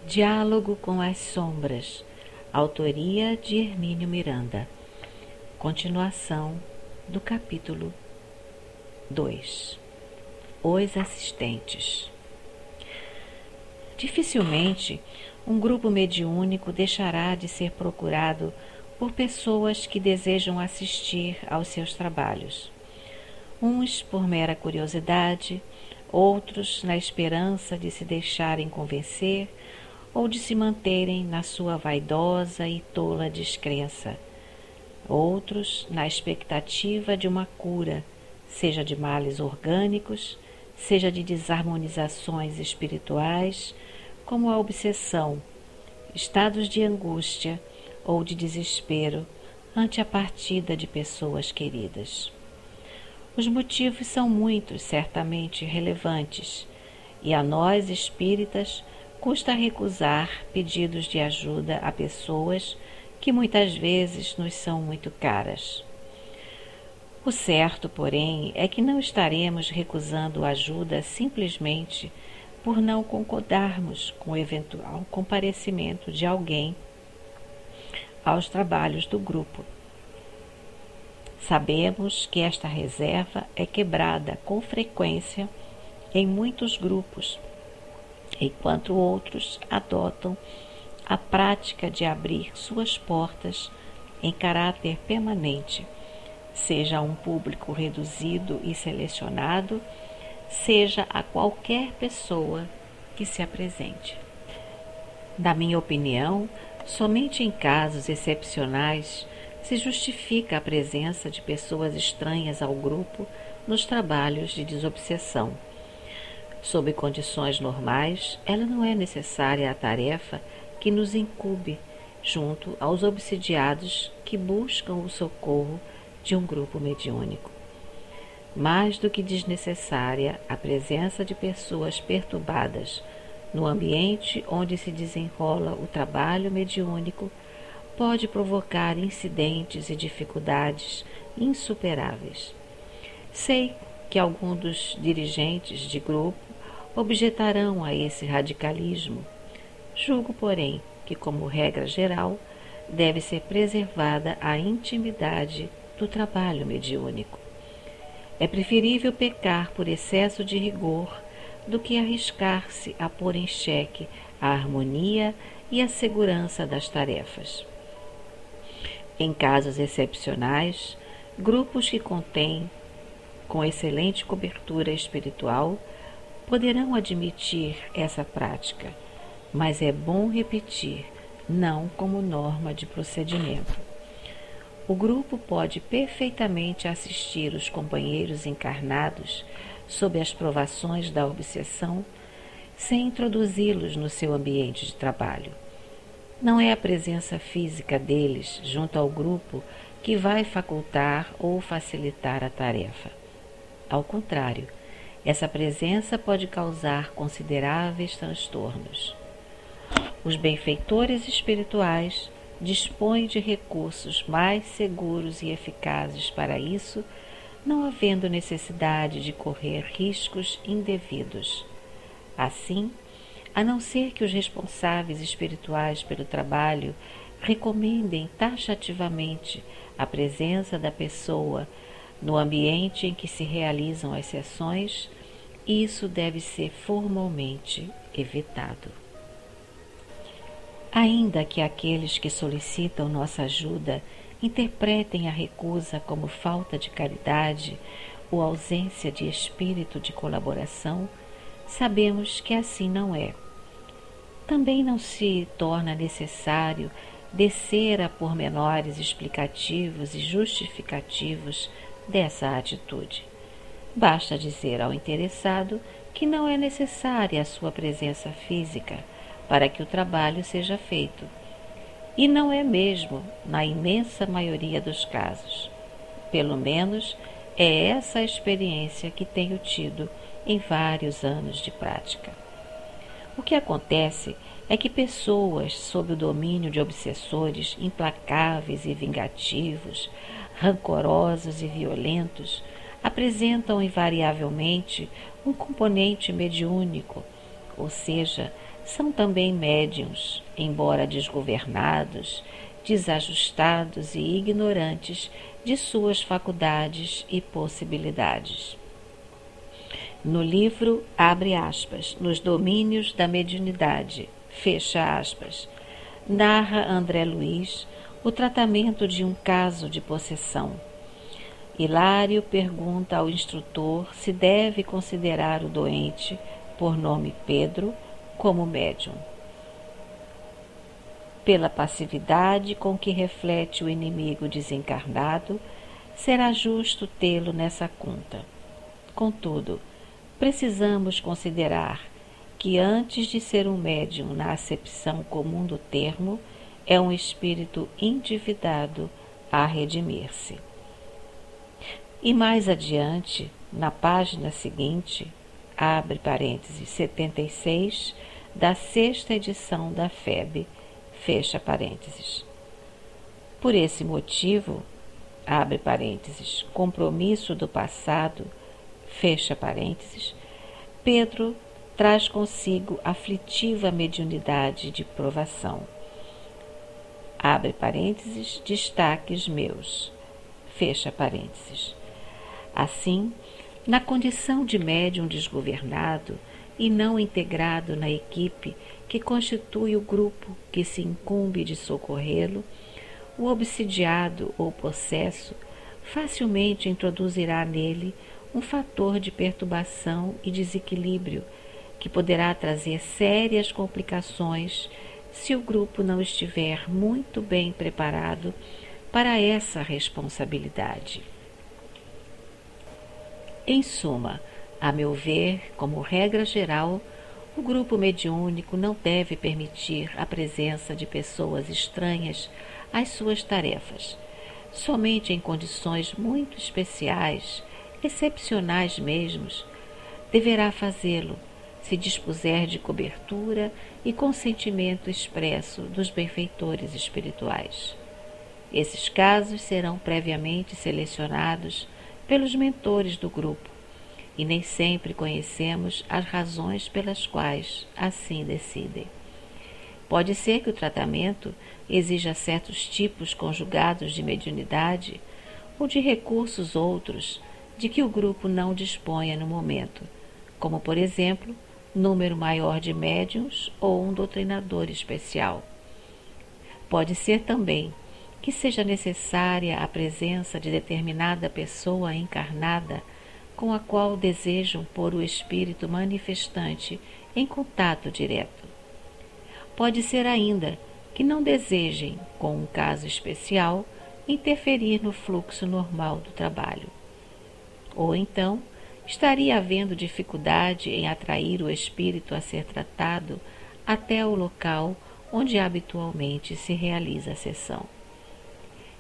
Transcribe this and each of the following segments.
Diálogo com as Sombras, autoria de Hermínio Miranda. Continuação do capítulo 2. Os assistentes. Dificilmente um grupo mediúnico deixará de ser procurado por pessoas que desejam assistir aos seus trabalhos. Uns por mera curiosidade, outros na esperança de se deixarem convencer ou de se manterem na sua vaidosa e tola descrença. Outros na expectativa de uma cura, seja de males orgânicos, seja de desarmonizações espirituais, como a obsessão, estados de angústia ou de desespero ante a partida de pessoas queridas. Os motivos são muitos, certamente relevantes, e a nós espíritas custa recusar pedidos de ajuda a pessoas que muitas vezes nos são muito caras. O certo, porém, é que não estaremos recusando ajuda simplesmente por não concordarmos com o eventual comparecimento de alguém aos trabalhos do grupo. Sabemos que esta reserva é quebrada com frequência em muitos grupos, enquanto outros adotam a prática de abrir suas portas em caráter permanente, seja a um público reduzido e selecionado, seja a qualquer pessoa que se apresente. Na minha opinião, somente em casos excepcionais se justifica a presença de pessoas estranhas ao grupo nos trabalhos de desobsessão. Sob condições normais, ela não é necessária à tarefa que nos incumbe junto aos obsidiados que buscam o socorro de um grupo mediúnico. Mais do que desnecessária, a presença de pessoas perturbadas no ambiente onde se desenrola o trabalho mediúnico pode provocar incidentes e dificuldades insuperáveis. Sei que alguns dos dirigentes de grupo objetarão a esse radicalismo. Julgo, porém, que, como regra geral, deve ser preservada a intimidade do trabalho mediúnico. É preferível pecar por excesso de rigor do que arriscar-se a pôr em xeque a harmonia e a segurança das tarefas. Em casos excepcionais, grupos que contêm com excelente cobertura espiritual poderão admitir essa prática, mas é bom repetir, não como norma de procedimento. O grupo pode perfeitamente assistir os companheiros encarnados sob as provações da obsessão, sem introduzi-los no seu ambiente de trabalho. Não é a presença física deles junto ao grupo que vai facultar ou facilitar a tarefa. Ao contrário, essa presença pode causar consideráveis transtornos. Os benfeitores espirituais dispõem de recursos mais seguros e eficazes para isso, não havendo necessidade de correr riscos indevidos. Assim, a não ser que os responsáveis espirituais pelo trabalho recomendem taxativamente a presença da pessoa no ambiente em que se realizam as sessões, isso deve ser formalmente evitado. Ainda que aqueles que solicitam nossa ajuda interpretem a recusa como falta de caridade ou ausência de espírito de colaboração, sabemos que assim não é. Também não se torna necessário descer a pormenores explicativos e justificativos dessa atitude. Basta dizer ao interessado que não é necessária a sua presença física para que o trabalho seja feito. E não é mesmo na imensa maioria dos casos. Pelo menos é essa a experiência que tenho tido em vários anos de prática. O que acontece é que pessoas sob o domínio de obsessores implacáveis e vingativos, rancorosos e violentos, apresentam invariavelmente um componente mediúnico, ou seja, são também médiuns, embora desgovernados, desajustados e ignorantes de suas faculdades e possibilidades. No livro, abre aspas, nos domínios da mediunidade, fecha aspas, narra André Luiz o tratamento de um caso de possessão. Hilário pergunta ao instrutor se deve considerar o doente, por nome Pedro, como médium. Pela passividade com que reflete o inimigo desencarnado, será justo tê-lo nessa conta. Contudo, precisamos considerar que antes de ser um médium na acepção comum do termo, é um espírito endividado a redimir-se. E mais adiante, na página seguinte, abre parênteses, 76, da sexta edição da FEB, fecha parênteses. Por esse motivo, abre parênteses, compromisso do passado, fecha parênteses, Pedro traz consigo aflitiva mediunidade de provação. Abre parênteses, destaques meus, fecha parênteses. Assim, na condição de médium desgovernado e não integrado na equipe que constitui o grupo que se incumbe de socorrê-lo, o obsidiado ou possesso facilmente introduzirá nele um fator de perturbação e desequilíbrio que poderá trazer sérias complicações se o grupo não estiver muito bem preparado para essa responsabilidade. Em suma, a meu ver, como regra geral, o grupo mediúnico não deve permitir a presença de pessoas estranhas às suas tarefas. Somente em condições muito especiais, excepcionais mesmos, deverá fazê-lo, se dispuser de cobertura e consentimento expresso dos benfeitores espirituais. Esses casos serão previamente selecionados pelos mentores do grupo, e nem sempre conhecemos as razões pelas quais assim decidem. Pode ser que o tratamento exija certos tipos conjugados de mediunidade ou de recursos outros de que o grupo não disponha no momento, como, por exemplo, número maior de médiuns ou um doutrinador especial. Pode ser também que seja necessária a presença de determinada pessoa encarnada com a qual desejam pôr o espírito manifestante em contato direto. Pode ser ainda que não desejem, com um caso especial, interferir no fluxo normal do trabalho. Ou então, estaria havendo dificuldade em atrair o espírito a ser tratado até o local onde habitualmente se realiza a sessão.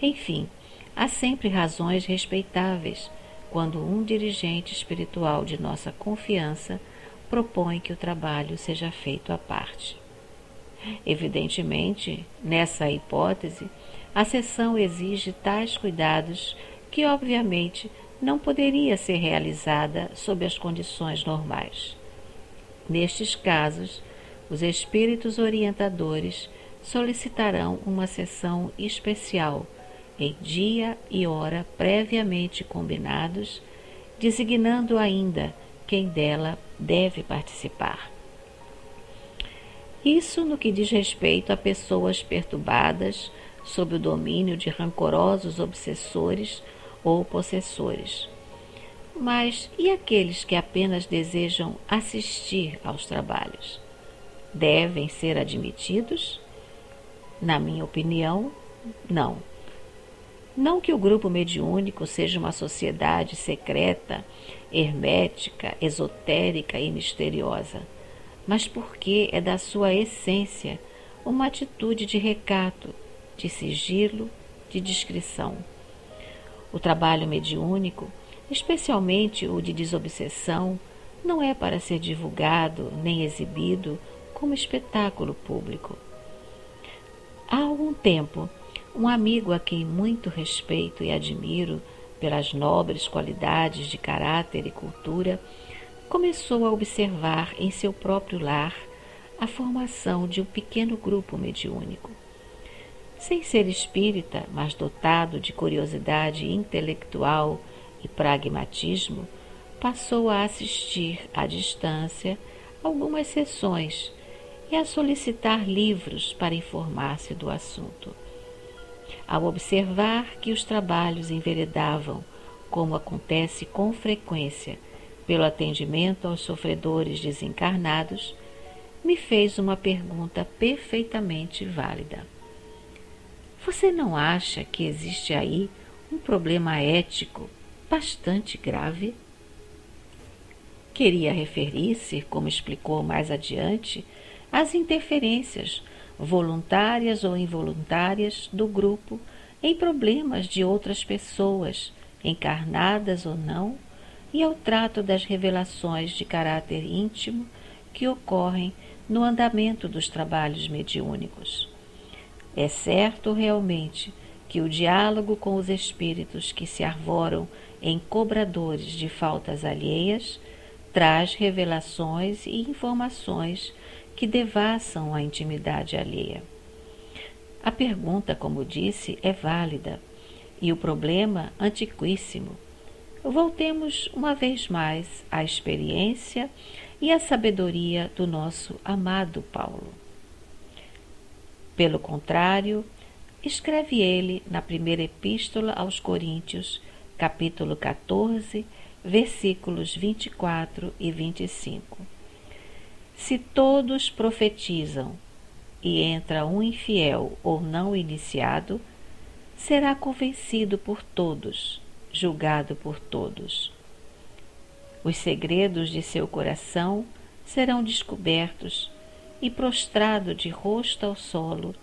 Enfim, há sempre razões respeitáveis quando um dirigente espiritual de nossa confiança propõe que o trabalho seja feito à parte. Evidentemente, nessa hipótese, a sessão exige tais cuidados que, obviamente, não poderia ser realizada sob as condições normais. Nestes casos, os espíritos orientadores solicitarão uma sessão especial em dia e hora previamente combinados, designando ainda quem dela deve participar. Isso no que diz respeito a pessoas perturbadas sob o domínio de rancorosos obsessores ou possessores. Mas e aqueles que apenas desejam assistir aos trabalhos? Devem ser admitidos? Na minha opinião, não. Não que o grupo mediúnico seja uma sociedade secreta, hermética, esotérica e misteriosa, mas porque é da sua essência uma atitude de recato, de sigilo, de discrição. O trabalho mediúnico, especialmente o de desobsessão, não é para ser divulgado nem exibido como espetáculo público. Há algum tempo, um amigo a quem muito respeito e admiro pelas nobres qualidades de caráter e cultura, começou a observar em seu próprio lar a formação de um pequeno grupo mediúnico. Sem ser espírita, mas dotado de curiosidade intelectual e pragmatismo, passou a assistir à distância algumas sessões e a solicitar livros para informar-se do assunto. Ao observar que os trabalhos enveredavam, como acontece com frequência, pelo atendimento aos sofredores desencarnados, me fez uma pergunta perfeitamente válida. Você não acha que existe aí um problema ético bastante grave? Queria referir-se, como explicou mais adiante, às interferências voluntárias ou involuntárias do grupo em problemas de outras pessoas, encarnadas ou não, e ao trato das revelações de caráter íntimo que ocorrem no andamento dos trabalhos mediúnicos. É certo realmente que o diálogo com os espíritos que se arvoram em cobradores de faltas alheias traz revelações e informações que devassam a intimidade alheia. A pergunta, como disse, é válida e o problema antiquíssimo. Voltemos uma vez mais à experiência e à sabedoria do nosso amado Paulo. Pelo contrário, escreve ele na primeira epístola aos Coríntios, capítulo 14, versículos 24 e 25. Se todos profetizam e entra um infiel ou não iniciado, será convencido por todos, julgado por todos. Os segredos de seu coração serão descobertos e, prostrado de rosto ao solo,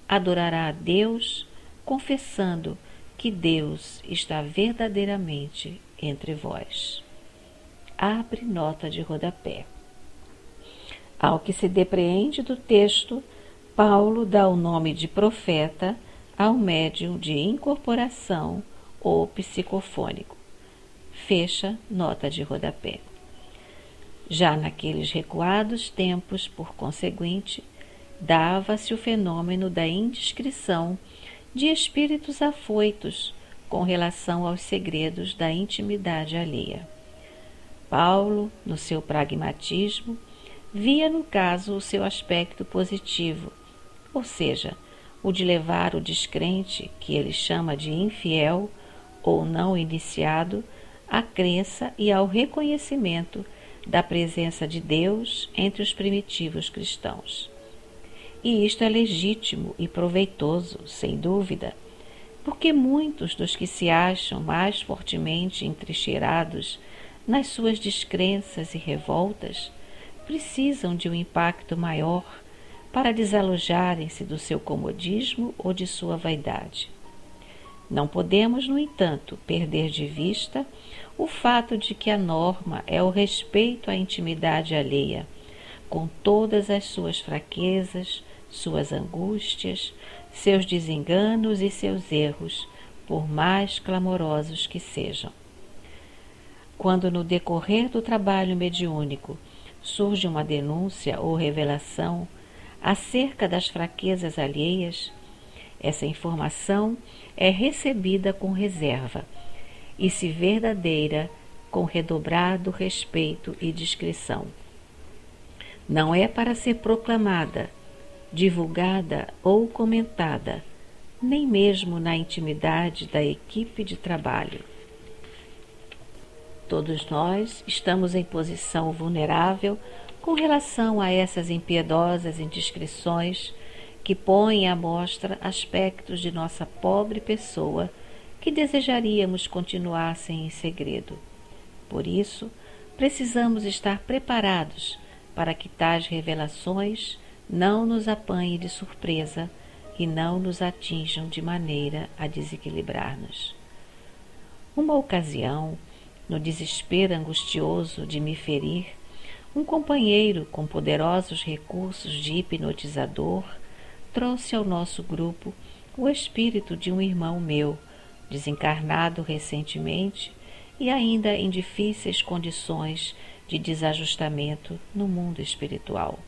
adorará a Deus, confessando que Deus está verdadeiramente entre vós. Abre nota de rodapé. Ao que se depreende do texto, Paulo dá o nome de profeta ao médium de incorporação ou psicofônico. Fecha nota de rodapé. Já naqueles recuados tempos, por conseguinte, dava-se o fenômeno da indiscrição de espíritos afoitos com relação aos segredos da intimidade alheia. Paulo, no seu pragmatismo, via no caso o seu aspecto positivo, ou seja, o de levar o descrente, que ele chama de infiel ou não iniciado, à crença e ao reconhecimento da presença de Deus entre os primitivos cristãos. E isto é legítimo e proveitoso, sem dúvida, porque muitos dos que se acham mais fortemente entrincheirados nas suas descrenças e revoltas precisam de um impacto maior para desalojarem-se do seu comodismo ou de sua vaidade. Não podemos, no entanto, perder de vista o fato de que a norma é o respeito à intimidade alheia, com todas as suas fraquezas, suas angústias, seus desenganos e seus erros, por mais clamorosos que sejam. Quando no decorrer do trabalho mediúnico surge uma denúncia ou revelação acerca das fraquezas alheias, essa informação é recebida com reserva e, se verdadeira, com redobrado respeito e discrição. Não é para ser proclamada, divulgada ou comentada, nem mesmo na intimidade da equipe de trabalho. Todos nós estamos em posição vulnerável com relação a essas impiedosas indiscrições que põem à mostra aspectos de nossa pobre pessoa que desejaríamos continuassem em segredo. Por isso, precisamos estar preparados para que tais revelações não nos apanhem de surpresa e não nos atinjam de maneira a desequilibrar-nos. Uma ocasião, no desespero angustioso de me ferir, um companheiro com poderosos recursos de hipnotizador trouxe ao nosso grupo o espírito de um irmão meu, desencarnado recentemente e ainda em difíceis condições de desajustamento no mundo espiritual.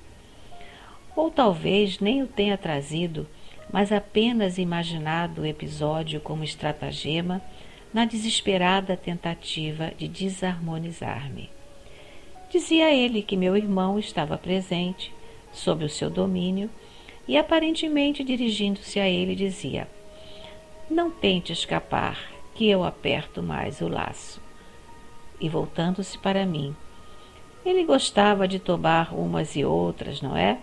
Ou talvez nem o tenha trazido, mas apenas imaginado o episódio como estratagema na desesperada tentativa de desarmonizar-me. Dizia ele que meu irmão estava presente, sob o seu domínio, e aparentemente dirigindo-se a ele dizia: "Não tente escapar, que eu aperto mais o laço." E voltando-se para mim: "Ele gostava de tomar umas e outras, não é?"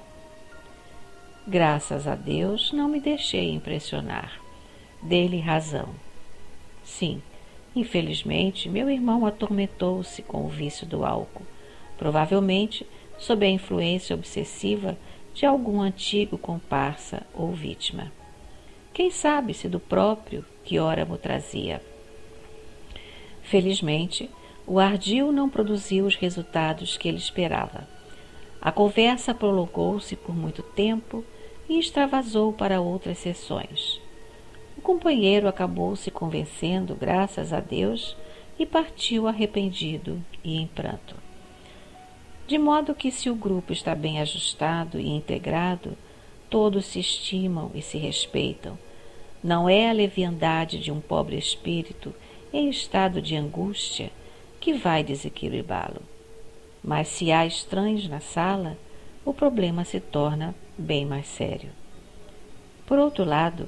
Graças a Deus não me deixei impressionar. Dei-lhe razão. Sim, infelizmente, meu irmão atormentou-se com o vício do álcool, provavelmente sob a influência obsessiva de algum antigo comparsa ou vítima. Quem sabe se do próprio que ora mo trazia. Felizmente, o ardil não produziu os resultados que ele esperava. A conversa prolongou-se por muito tempo e extravasou para outras sessões. O companheiro acabou se convencendo, graças a Deus, e partiu arrependido e em pranto. De modo que, se o grupo está bem ajustado e integrado, todos se estimam e se respeitam. Não é a leviandade de um pobre espírito em estado de angústia que vai desequilibrá-lo. Mas se há estranhos na sala, o problema se torna bem mais sério. Por outro lado,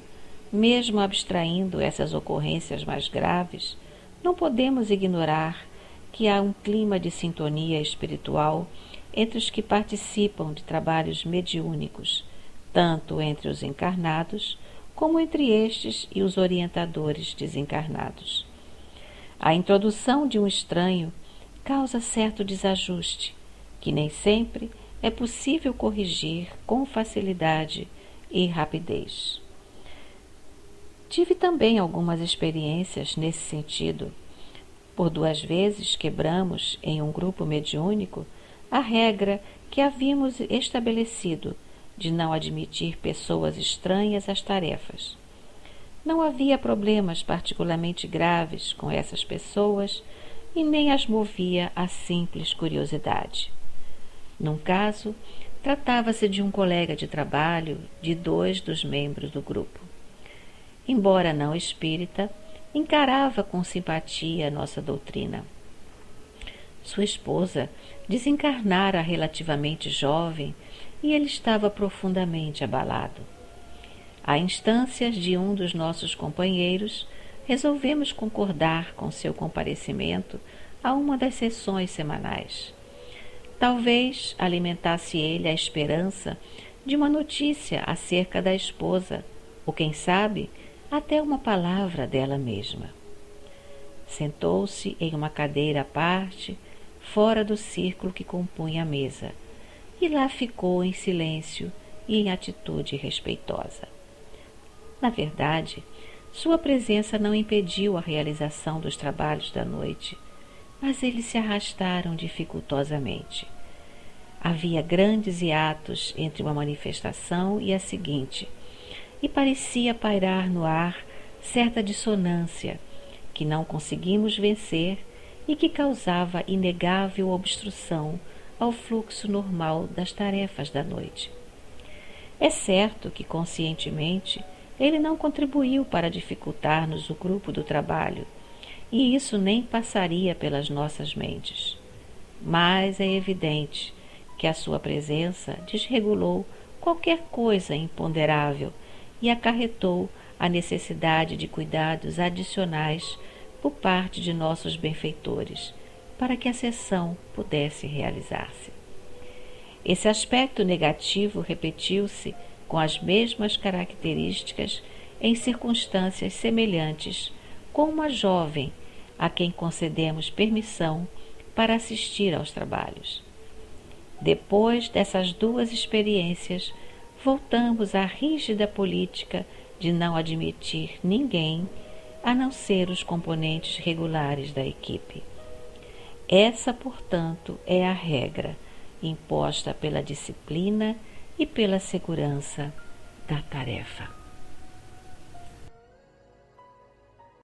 mesmo abstraindo essas ocorrências mais graves, não podemos ignorar que há um clima de sintonia espiritual entre os que participam de trabalhos mediúnicos, tanto entre os encarnados como entre estes e os orientadores desencarnados. A introdução de um estranho causa certo desajuste, que nem sempre é possível corrigir com facilidade e rapidez. Tive também algumas experiências nesse sentido. Por 2 vezes quebramos, em um grupo mediúnico, a regra que havíamos estabelecido de não admitir pessoas estranhas às tarefas. Não havia problemas particularmente graves com essas pessoas e nem as movia a simples curiosidade. Num caso, tratava-se de um colega de trabalho de 2 dos membros do grupo. Embora não espírita, encarava com simpatia nossa doutrina. Sua esposa desencarnara relativamente jovem e ele estava profundamente abalado. A instâncias de um dos nossos companheiros, resolvemos concordar com seu comparecimento a uma das sessões semanais. Talvez alimentasse ele a esperança de uma notícia acerca da esposa, ou quem sabe, até uma palavra dela mesma. Sentou-se em uma cadeira à parte, fora do círculo que compunha a mesa, e lá ficou em silêncio e em atitude respeitosa. Na verdade, sua presença não impediu a realização dos trabalhos da noite, mas eles se arrastaram dificultosamente. Havia grandes hiatos entre uma manifestação e a seguinte, e parecia pairar no ar certa dissonância que não conseguimos vencer e que causava inegável obstrução ao fluxo normal das tarefas da noite. É certo que, conscientemente, ele não contribuiu para dificultar-nos o grupo do trabalho, e isso nem passaria pelas nossas mentes. Mas é evidente que a sua presença desregulou qualquer coisa imponderável e acarretou a necessidade de cuidados adicionais por parte de nossos benfeitores, para que a sessão pudesse realizar-se. Esse aspecto negativo repetiu-se com as mesmas características em circunstâncias semelhantes com uma jovem a quem concedemos permissão para assistir aos trabalhos. Depois dessas 2 experiências, voltamos à rígida política de não admitir ninguém a não ser os componentes regulares da equipe. Essa, portanto, é a regra imposta pela disciplina e pela segurança da tarefa.